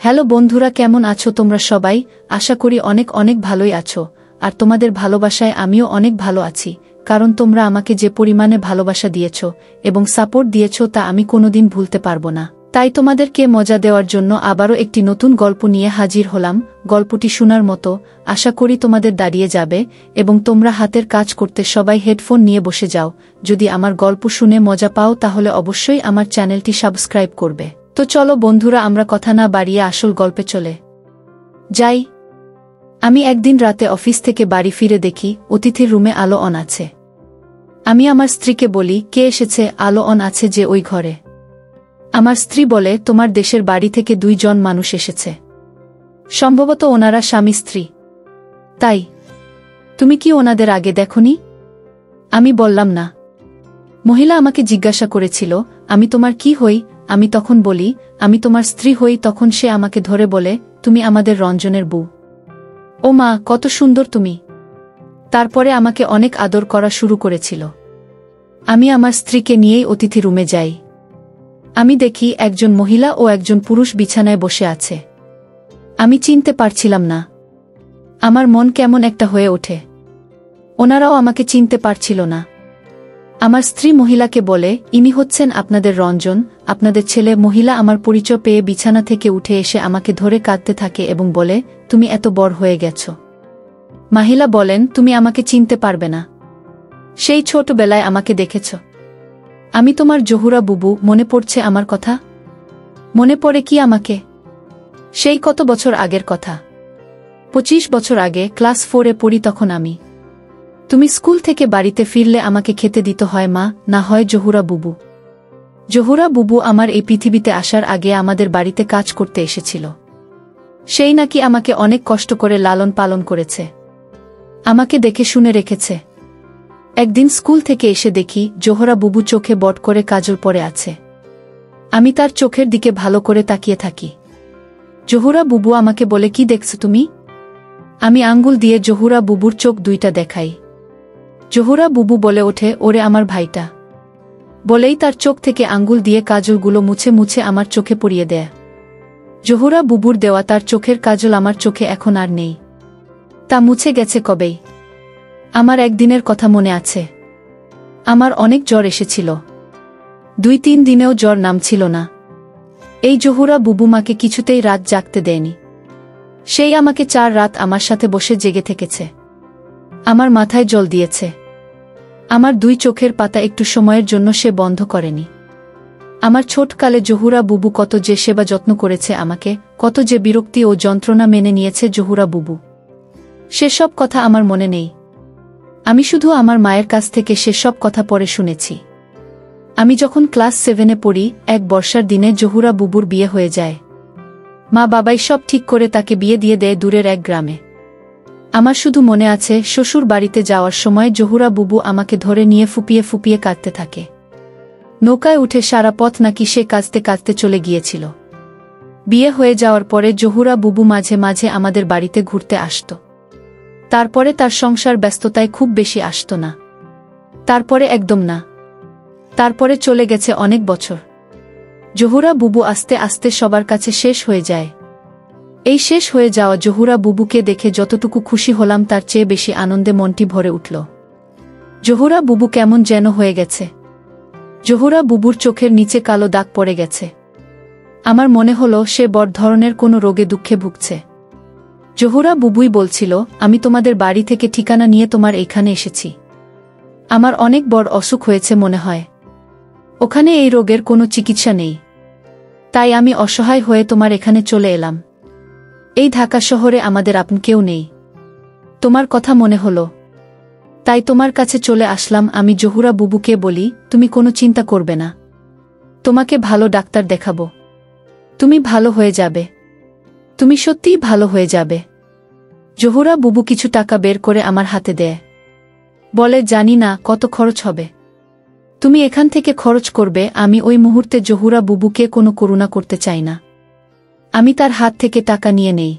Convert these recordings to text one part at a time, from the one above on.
Hello বন্ধুরা, কেমন আছো তোমরা সবাই? আশা করি অনেক অনেক ভালোই আছো। আর তোমাদের ভালোবাসায় আমিও অনেক ভালো আছি, কারণ তোমরা আমাকে যে পরিমাণে ভালোবাসা দিয়েছো এবং সাপোর্ট দিয়েছো তা আমি কোনোদিন ভুলতে পারবো না। তাই তোমাদেরকে মজা দেওয়ার জন্য আবারও একটি নতুন গল্প নিয়ে হাজির হলাম। গল্পটি শোনার মতো, আশা করি তোমাদের দাঁড়িয়ে যাবে এবং তোমরা হাতের কাজ করতে সবাই হেডফোন নিয়ে বসে যাও। যদি আমার গল্প শুনে মজা পাও তাহলে অবশ্যই আমার চ্যানেলটি সাবস্ক্রাইব করবে। তো চলো বন্ধুরা, আমরা কথা না বাড়িয়ে আসল গল্পে চলে যাই। আমি একদিন রাতে অফিস থেকে বাড়ি ফিরে দেখি অতিথির রুমে আলো অন আছে। আমি আমার স্ত্রীকে বলি, কে এসেছে? আলো অন আছে যে ওই ঘরে। আমার স্ত্রী বলে, তোমার দেশের বাড়ি থেকে 2 জন মানুষ এসেছে, সম্ভবত ওনারা স্বামী স্ত্রী। তাই তুমি কি ওনাদের আগে দেখনি? আমি বললাম না। মহিলা আমাকে জিজ্ঞাসা করেছিল, আমি তোমার কি হই? আমি তখন বলি, আমি তোমার স্ত্রী হই। তখন সে আমাকে ধরে বলে, তুমি আমাদের রঞ্জনের বউ। ও মা, কত সুন্দর তুমি! তারপরে আমাকে অনেক আদর করা শুরু করেছিল। আমি আমার স্ত্রীকে নিয়েই অতিথি রুমে যাই। আমি দেখি একজন মহিলা ও একজন পুরুষ বিছানায় বসে আছে। আমি চিনতে পারছিলাম না। আমার মন কেমন একটা হয়ে ওঠে। ওনারাও আমাকে চিনতে পারছিল না। আমার স্ত্রী মহিলাকে বলে, ইনি হচ্ছেন আপনাদের রঞ্জন, আপনাদের ছেলে। মহিলা আমার পরিচয় পেয়ে বিছানা থেকে উঠে এসে আমাকে ধরে কাঁদতে থাকে এবং বলে, তুমি এত বড় হয়ে গেছ। মহিলা বলেন, তুমি আমাকে চিনতে পারবে না, সেই ছোটবেলায় আমাকে দেখেছ। আমি তোমার জহুরা বুবু। মনে পড়ছে আমার কথা? মনে পড়ে কি আমাকে? সেই কত বছর আগের কথা, 25 বছর আগে, ক্লাস 4-এ পড়ি তখন আমি। তুমি স্কুল থেকে বাড়িতে ফিরলে আমাকে খেতে দিতে হয় মা, না হয় জহুরা বুবু। জহুরা বুবু আমার এই পৃথিবীতে আসার আগে আমাদের বাড়িতে কাজ করতে এসেছিল। সেই নাকি আমাকে অনেক কষ্ট করে লালন পালন করেছে, আমাকে দেখে শুনে রেখেছে। একদিন স্কুল থেকে এসে দেখি জহুরা বুবু চোখে বট করে কাজল পরে আছে। আমি তার চোখের দিকে ভালো করে তাকিয়ে থাকি। জহুরা বুবু আমাকে বলে, কি দেখছো তুমি? আমি আঙ্গুল দিয়ে জহুরা বুবুর চোখ দুইটা দেখাই। জহুরা বুবু বলে ওঠে, ওরে আমার ভাইটা। বলেই তার চোখ থেকে আঙ্গুল দিয়ে কাজলগুলো মুছে মুছে আমার চোখে পরিয়ে দেয়। জহুরা বুবুর দেওয়া তার চোখের কাজল আমার চোখে এখন আর নেই, তা মুছে গেছে কবেই। আমার একদিনের কথা মনে আছে। আমার অনেক জ্বর এসেছিল, 2-3 দিনেও জ্বর নামছিল না। এই জহুরা বুবু মাকে কিছুতেই রাত জাগতে দেয়নি। সেই আমাকে 4 রাত আমার সাথে বসে জেগে থেকেছে, আমার মাথায় জল দিয়েছে। আমার 2 চোখের পাতা একটু সময়ের জন্য সে বন্ধ করেনি। আমার ছোটকালে জহুরা বুবু কত যে সেবা যত্ন করেছে আমাকে, কত যে বিরক্তি ও যন্ত্রণা মেনে নিয়েছে জহুরা বুবু, সেসব কথা আমার মনে নেই। আমি শুধু আমার মায়ের কাছ থেকে সেসব কথা পরে শুনেছি। আমি যখন ক্লাস 7-এ পড়ি, এক বর্ষার দিনে জহুরা বুবুর বিয়ে হয়ে যায়। মা বাবাই সব ঠিক করে তাকে বিয়ে দিয়ে দেয় দূরের এক গ্রামে। আমার শুধু মনে আছে, শ্বশুর বাড়িতে যাওয়ার সময় জহুরা বুবু আমাকে ধরে নিয়ে ফুপিয়ে ফুপিয়ে কাঁদতে থাকে। নৌকায় উঠে সারা পথ নাকি সে কাঁদতে কাঁদতে চলে গিয়েছিল। বিয়ে হয়ে যাওয়ার পরে জহুরা বুবু মাঝে মাঝে আমাদের বাড়িতে ঘুরতে আসত। তারপরে তার সংসার ব্যস্ততায় খুব বেশি আসত না। তারপরে একদম না। তারপরে চলে গেছে অনেক বছর। জহুরা বুবু আস্তে আস্তে সবার কাছে শেষ হয়ে যায়। এই শেষ হয়ে যাওয়া জহুরা বুবুকে দেখে যতটুকু খুশি হলাম তার চেয়ে বেশি আনন্দে মনটি ভরে উঠল। জহুরা বুবু কেমন যেন হয়ে গেছে। জহুরা বুবুর চোখের নিচে কালো দাগ পড়ে গেছে। আমার মনে হলো সে বড় ধরনের কোনো রোগে দুঃখে ভুগছে। জহুরা বুবুই বলছিল, আমি তোমাদের বাড়ি থেকে ঠিকানা নিয়ে তোমার এখানে এসেছি। আমার অনেক বড় অসুখ হয়েছে মনে হয়। ওখানে এই রোগের কোনো চিকিৎসা নেই, তাই আমি অসহায় হয়ে তোমার এখানে চলে এলাম। এই ঢাকা শহরে আমাদের আপন কেউ নেই। তোমার কথা মনে হলো, তাই তোমার কাছে চলে আসলাম। আমি জহুরা বুবুকে বলি, তুমি কোনো চিন্তা করবে না, তোমাকে ভালো ডাক্তার দেখাবো, তুমি ভালো হয়ে যাবে, তুমি সত্যিই ভালো হয়ে যাবে। জহুরা বুবু কিছু টাকা বের করে আমার হাতে দেয়। বলে, জানি না কত খরচ হবে, তুমি এখান থেকে খরচ করবে। আমি ওই মুহূর্তে জহুরা বুবুকে কোনো করুণা করতে চাই না। আমি তার হাত থেকে টাকা নিয়ে নেই।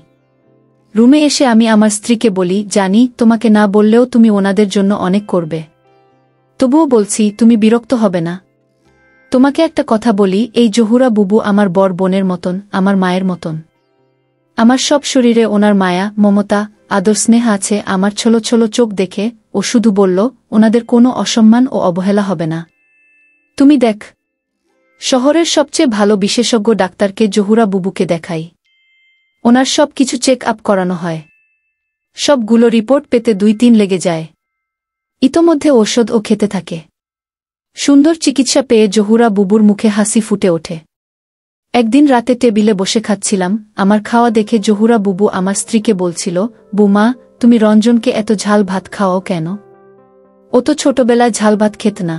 রুমে এসে আমি আমার স্ত্রীকে বলি, জানি তোমাকে না বললেও তুমি ওনাদের জন্য অনেক করবে, তবুও বলছি তুমি বিরক্ত হবে না। তোমাকে একটা কথা বলি, এই জহুরা বুবু আমার বড় বোনের মতন, আমার মায়ের মতন। আমার সব শরীরে ওনার মায়া, মমতা, আদর স্নেহ আছে। আমার ছলো ছলো চোখ দেখে ও শুধু বলল, ওনাদের কোনো অসম্মান ও অবহেলা হবে না। তুমি দেখ, শহরের সবচেয়ে ভালো বিশেষজ্ঞ ডাক্তারকে জহুরা বুবুকে দেখাই। ওনার সব কিছু চেক আপ করানো হয়। সবগুলো রিপোর্ট পেতে 2-3 লেগে যায়। ইতোমধ্যে ঔষধও খেতে থাকে। সুন্দর চিকিৎসা পেয়ে জহুরা বুবুর মুখে হাসি ফুটে ওঠে। একদিন রাতে টেবিলে বসে খাচ্ছিলাম। আমার খাওয়া দেখে জহুরা বুবু আমার স্ত্রীকে বলছিল, বুমা, তুমি রঞ্জনকে এত ঝাল ভাত খাওয়াও কেন? ও তো ছোটবেলায় ঝাল ভাত খেত না,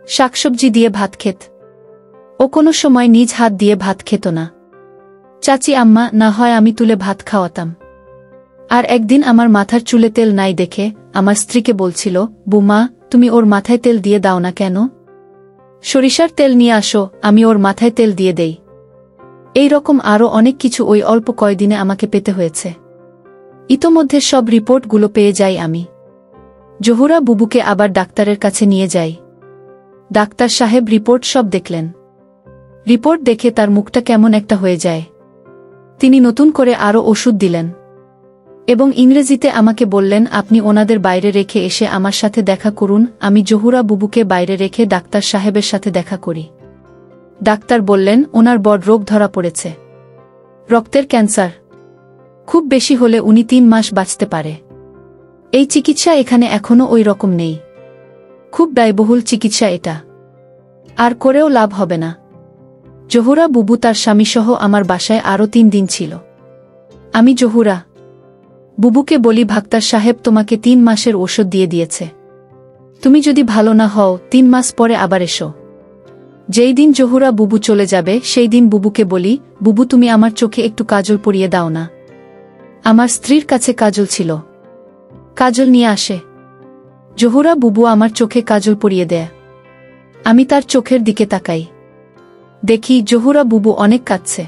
শাকসবজি দিয়ে ভাত খেত। ও কোনো সময় নিজ হাত দিয়ে ভাত খেত না। চাচি আম্মা না হয় আমি তুলে ভাত খাওয়াতাম। আর একদিন আমার মাথার চুলে তেল নাই দেখে আমার স্ত্রীকে বলছিল, বুমা, তুমি ওর মাথায় তেল দিয়ে দাও না কেন? সরিষার তেল নিয়ে আসো, আমি ওর মাথায় তেল দিয়ে দেই। এই রকম আরও অনেক কিছু ওই অল্প কয়দিনে আমাকে পেতে হয়েছে। ইতোমধ্যে সব রিপোর্টগুলো পেয়ে যাই আমি। জহুরা বুবুকে আবার ডাক্তারের কাছে নিয়ে যাই। ডাক্তার সাহেব রিপোর্ট সব দেখলেন। রিপোর্ট দেখে তার মুখটা কেমন একটা হয়ে যায়। তিনি নতুন করে আরও ওষুধ দিলেন এবং ইংরেজিতে আমাকে বললেন, আপনি ওনাদের বাইরে রেখে এসে আমার সাথে দেখা করুন। আমি জহুরা বুবুকে বাইরে রেখে ডাক্তার সাহেবের সাথে দেখা করি। ডাক্তার বললেন, ওনার বড় রোগ ধরা পড়েছে, রক্তের ক্যান্সার। খুব বেশি হলে উনি 3 মাস বাঁচতে পারে। এই চিকিৎসা এখানে এখনও ওই রকম নেই। খুব ব্যয়বহুল চিকিৎসা এটা, আর করেও লাভ হবে না। জহুরা বুবু তার স্বামীসহ আমার বাসায় আরও 3 দিন ছিল। আমি জহুরা বুবুকে বলি, ডাক্তার সাহেব তোমাকে 3 মাসের ওষুধ দিয়ে দিয়েছে। তুমি যদি ভালো না হও 3 মাস পরে আবার এসো। যেই দিন জহুরা বুবু চলে যাবে সেই দিন বুবুকে বলি, বুবু তুমি আমার চোখে একটু কাজল পরিয়ে দাও না। আমার স্ত্রীর কাছে কাজল ছিল, কাজল নিয়ে আসে। জহুরা বুবু আমার চোখে কাজল পরিয়ে দেয়। আমি তার চোখের দিকে তাকাই, দেখি জহুরা বুবু অনেক কাঁদছে।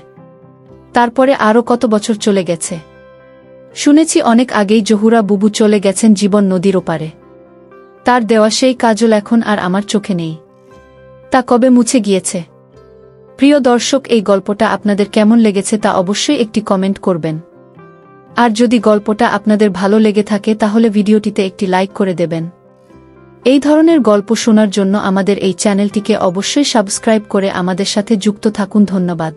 তারপরে আরও কত বছর চলে গেছে। শুনেছি অনেক আগেই জহুরা বুবু চলে গেছেন জীবন নদীর ওপারে। তার দেওয়া সেই কাজল এখন আর আমার চোখে নেই। তা কবে মুছে গিয়েছে। প্রিয় দর্শক, এই গল্পটা আপনাদের কেমন লেগেছে তা অবশ্যই একটি কমেন্ট করবেন। আর যদি গল্পটা আপনাদের ভালো লেগে থাকে তাহলে ভিডিওটিতে একটি লাইক করে দেবেন। এই ধরনের গল্প শোনার জন্য আমাদের এই চ্যানেলটিকে অবশ্যই সাবস্ক্রাইব করে আমাদের সাথে যুক্ত থাকুন। ধন্যবাদ।